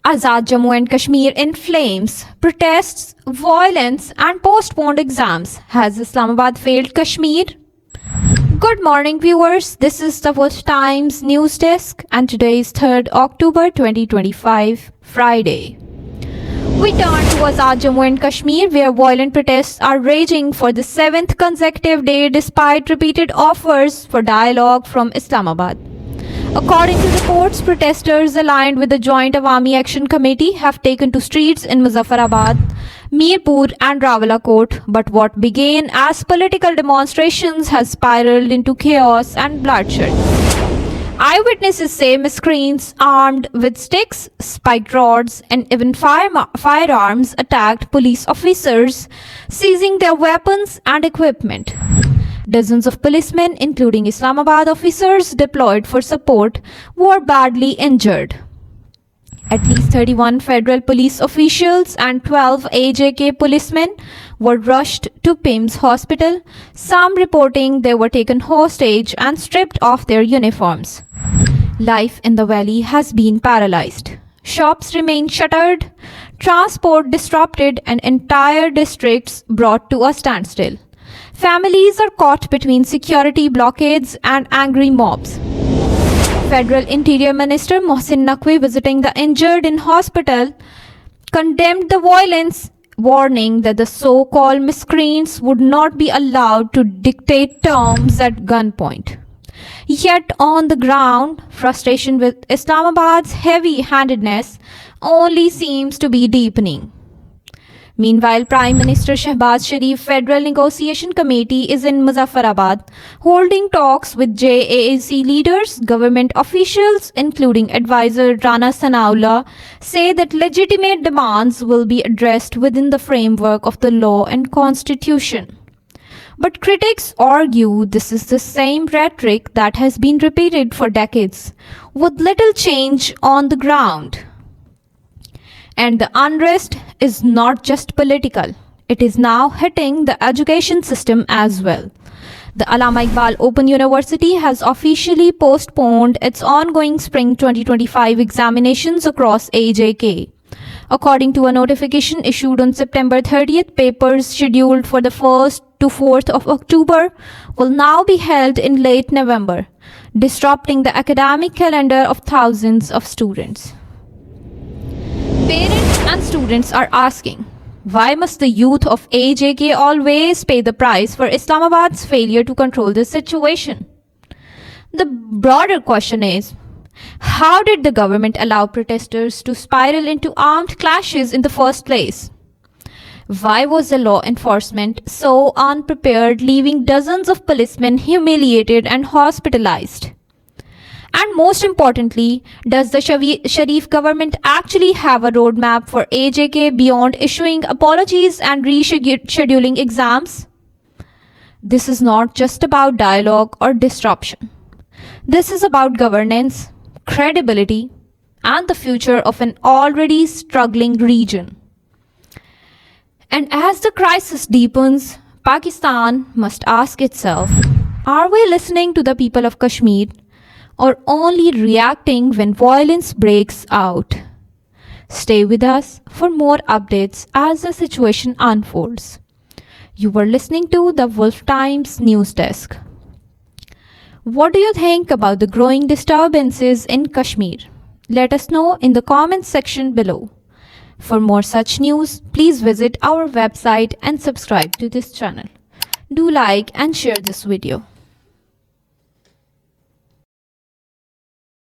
Azad Jammu and Kashmir in flames, protests, violence, and postponed exams. Has Islamabad failed Kashmir? Good morning, viewers. This is the Wolf Times News Desk, and today is 3rd October 2025, Friday. We turn to Azad Jammu and Kashmir, where violent protests are raging for the 7th consecutive day despite repeated offers for dialogue from Islamabad. According to reports, protesters aligned with the Joint Awami Action Committee have taken to streets in Muzaffarabad, Mirpur and Rawalakot, but what began as political demonstrations has spiraled into chaos and bloodshed. Eyewitnesses say miscreants armed with sticks, spiked rods, and even firearms attacked police officers, seizing their weapons and equipment. Dozens of policemen, including Islamabad officers deployed for support, were badly injured. At least 31 federal police officials and 12 AJK policemen were rushed to PIMS hospital, some reporting they were taken hostage and stripped of their uniforms. Life in the valley has been paralyzed. Shops remain shuttered, transport disrupted, and entire districts brought to a standstill. Families are caught between security blockades and angry mobs. Federal Interior Minister Mohsin Naqvi, visiting the injured in hospital, condemned the violence, warning that the so-called miscreants would not be allowed to dictate terms at gunpoint. Yet on the ground, frustration with Islamabad's heavy-handedness only seems to be deepening. Meanwhile, Prime Minister Shehbaz Sharif Federal Negotiation Committee is in Muzaffarabad, holding talks with JAAC leaders. Government officials, including advisor Rana Sanaullah, say that legitimate demands will be addressed within the framework of the law and constitution. But critics argue this is the same rhetoric that has been repeated for decades, with little change on the ground. And the unrest is not just political, it is now hitting the education system as well. The Allama Iqbal Open University has officially postponed its ongoing spring 2025 examinations across AJK. According to a notification issued on September 30th, papers scheduled for the 1st to 4th of October will now be held in late November, disrupting the academic calendar of thousands of students. Parents and students are asking, why must the youth of AJK always pay the price for Islamabad's failure to control this situation? The broader question is, how did the government allow protesters to spiral into armed clashes in the first place? Why was the law enforcement so unprepared, leaving dozens of policemen humiliated and hospitalized? And most importantly, does the Sharif government actually have a roadmap for AJK beyond issuing apologies and rescheduling exams? This is not just about dialogue or disruption. This is about governance, credibility, and the future of an already struggling region. And as the crisis deepens, Pakistan must ask itself, are we listening to the people of Kashmir, or only reacting when violence breaks out? Stay with us for more updates as the situation unfolds. You were listening to the Wolf Times News Desk. What do you think about the growing disturbances in Kashmir? Let us know in the comments section below. For more such news, please visit our website and subscribe to this channel. Do like and share this video.